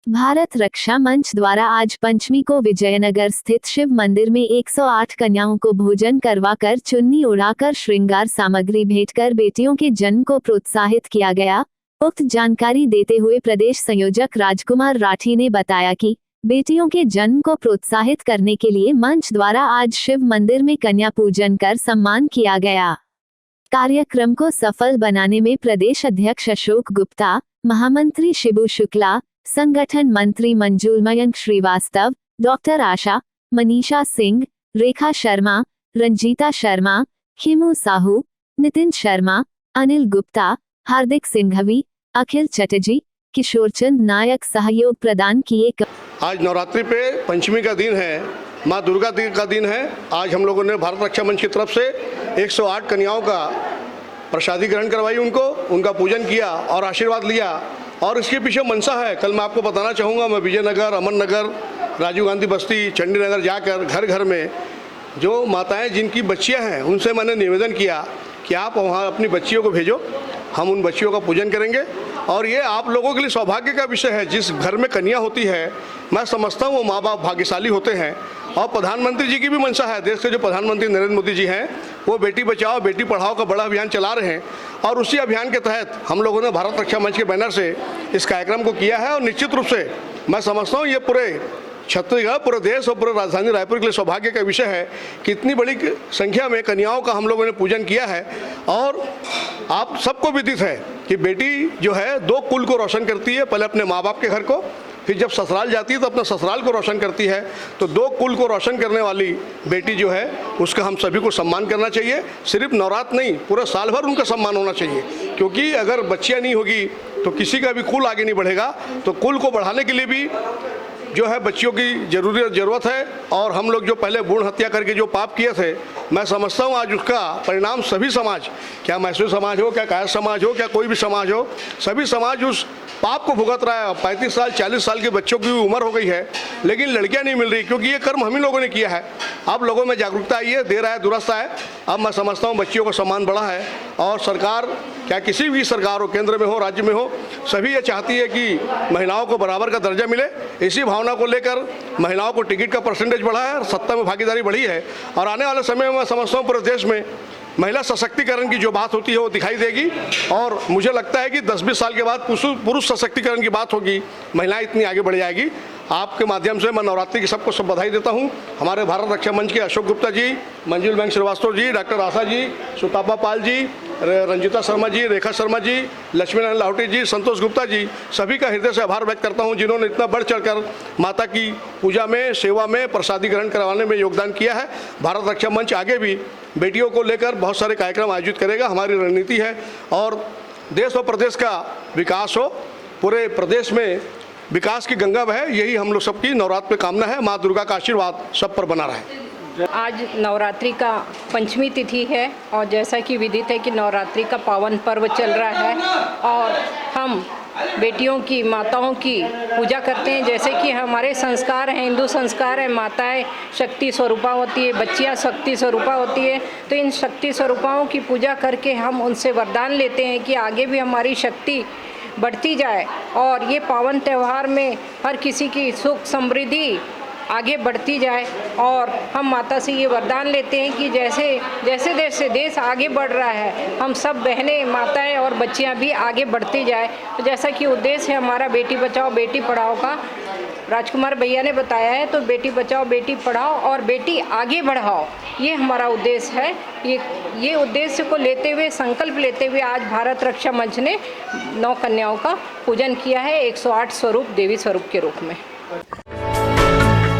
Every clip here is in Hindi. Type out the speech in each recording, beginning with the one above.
भारत रक्षा मंच द्वारा आज पंचमी को विजयनगर स्थित शिव मंदिर में 108 कन्याओं को भोजन करवाकर चुन्नी उड़ाकर श्रृंगार सामग्री भेंटकर बेटियों के जन्म को प्रोत्साहित किया गया। उक्त जानकारी देते हुए प्रदेश संयोजक राजकुमार राठी ने बताया कि बेटियों के जन्म को प्रोत्साहित करने के लिए मंच द्वारा आज शिव मंदिर में कन्या पूजन कर सम्मान किया गया। कार्यक्रम को सफल बनाने में प्रदेश अध्यक्ष अशोक गुप्ता, महामंत्री शिबू शुक्ला, संगठन मंत्री मंजूल मयंक श्रीवास्तव, डॉक्टर आशा, मनीषा सिंह, रेखा शर्मा, रंजीता शर्मा, खिमू साहू, नितिन शर्मा, अनिल गुप्ता, हार्दिक सिंघवी, अखिल चटर्जी, किशोरचंद नायक सहयोग प्रदान किए। आज नवरात्रि पे पंचमी का दिन है, माँ दुर्गा का दिन है। आज हम लोगों ने भारत रक्षा मंच की तरफ से 108 कन्याओं का प्रसादी ग्रहण करवाई, उनका पूजन किया और आशीर्वाद लिया। और इसके पीछे मनसा है, कल मैं आपको बताना चाहूँगा। मैं विजयनगर, अमन नगर, राजीव गांधी बस्ती, चंडी नगर जाकर घर घर में जो माताएं जिनकी बच्चियां हैं उनसे मैंने निवेदन किया कि आप वहाँ अपनी बच्चियों को भेजो, हम उन बच्चियों का पूजन करेंगे। और ये आप लोगों के लिए सौभाग्य का विषय है। जिस घर में कन्या होती है, मैं समझता हूँ वो माँ बाप भाग्यशाली होते हैं। और प्रधानमंत्री जी की भी मंशा है, देश के जो प्रधानमंत्री नरेंद्र मोदी जी हैं वो बेटी बचाओ बेटी पढ़ाओ का बड़ा अभियान चला रहे हैं। और उसी अभियान के तहत हम लोगों ने भारत रक्षा मंच के बैनर से इस कार्यक्रम को किया है। और निश्चित रूप से मैं समझता हूँ ये पूरे छत्तीसगढ़, पूरे देश और पूरे राजधानी रायपुर के लिए सौभाग्य का विषय है कि इतनी बड़ी संख्या में कन्याओं का हम लोगों ने पूजन किया है। और आप सबको विदित है कि बेटी जो है 2 कुल को रोशन करती है, पहले अपने माँ बाप के घर को, फिर जब ससुराल जाती है तो अपना ससुराल को रोशन करती है। तो 2 कुल को रोशन करने वाली बेटी जो है उसका हम सभी को सम्मान करना चाहिए। सिर्फ नवरात्र नहीं, पूरा साल भर उनका सम्मान होना चाहिए, क्योंकि अगर बच्चियाँ नहीं होगी तो किसी का भी कुल आगे नहीं बढ़ेगा। तो कुल को बढ़ाने के लिए भी जो है बच्चियों की ज़रूरत है। और हम लोग जो पहले भ्रूण हत्या करके जो पाप किए थे, मैं समझता हूँ आज उसका परिणाम सभी समाज, क्या मैसूर समाज हो, क्या कायर समाज हो, क्या कोई भी समाज हो, सभी समाज उस पाप को भुगत रहा है। 35 साल 40 साल के बच्चों की उम्र हो गई है, लेकिन लड़कियां नहीं मिल रही, क्योंकि ये कर्म हम ही लोगों ने किया है। अब लोगों में जागरूकता आई है, देर आए दुरुस्त आए। अब मैं समझता हूँ बच्चियों का सम्मान बढ़ा है। और सरकार, क्या किसी भी सरकार हो, केंद्र में हो, राज्य में हो, सभी ये चाहती है कि महिलाओं को बराबर का दर्जा मिले। इसी भावना को लेकर महिलाओं को टिकट का परसेंटेज बढ़ा है, सत्ता में भागीदारी बढ़ी है। और आने वाले समय में मैं समझता हूँ पूरे देश में महिला सशक्तिकरण की जो बात होती है वो दिखाई देगी। और मुझे लगता है कि 10-20 साल के बाद पुरुष सशक्तिकरण की बात होगी, महिलाएं इतनी आगे बढ़ जाएगी। आपके माध्यम से मैं नवरात्रि की सबको सब बधाई देता हूं। हमारे भारत रक्षा मंच के अशोक गुप्ता जी, मंजूल मयंक श्रीवास्तव जी, डॉक्टर आशा जी, सुतापा पाल जी, रंजीता शर्मा जी, रेखा शर्मा जी, लक्ष्मी नारायण लाहौटी जी, संतोष गुप्ता जी, सभी का हृदय से आभार व्यक्त करता हूं, जिन्होंने इतना बढ़ चढ़कर माता की पूजा में, सेवा में, प्रसादी ग्रहण करवाने में योगदान किया है। भारत रक्षा मंच आगे भी बेटियों को लेकर बहुत सारे कार्यक्रम आयोजित करेगा। हमारी रणनीति है और देश और प्रदेश का विकास हो, पूरे प्रदेश में विकास की गंगा बहे, यही हम लोग सबकी नवरात्र पे कामना है। माँ दुर्गा का आशीर्वाद सब पर बना रहे। आज नवरात्रि का पंचमी तिथि है और जैसा कि विदित है कि नवरात्रि का पावन पर्व चल रहा है और हम बेटियों की, माताओं की पूजा करते हैं। जैसे कि हमारे संस्कार हैं, हिंदू संस्कार है, माताएं शक्ति स्वरूपा होती है, बच्चियां शक्ति स्वरूपा होती है। तो इन शक्ति स्वरूपाओं की पूजा करके हम उनसे वरदान लेते हैं कि आगे भी हमारी शक्ति बढ़ती जाए और ये पावन त्यौहार में हर किसी की सुख समृद्धि आगे बढ़ती जाए। और हम माता से ये वरदान लेते हैं कि जैसे देश आगे बढ़ रहा है, हम सब बहनें, माताएं और बच्चियां भी आगे बढ़ती जाए। तो जैसा कि उद्देश्य है हमारा बेटी बचाओ बेटी पढ़ाओ का, राजकुमार भैया ने बताया है, तो बेटी बचाओ बेटी पढ़ाओ और बेटी आगे बढ़ाओ, ये हमारा उद्देश्य है। ये उद्देश्य को लेते हुए, संकल्प लेते हुए आज भारत रक्षा मंच ने 9 कन्याओं का पूजन किया है 108 स्वरूप देवी स्वरूप के रूप में।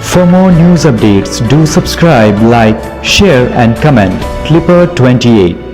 For more news updates, do subscribe, like, share and comment. Clipper 28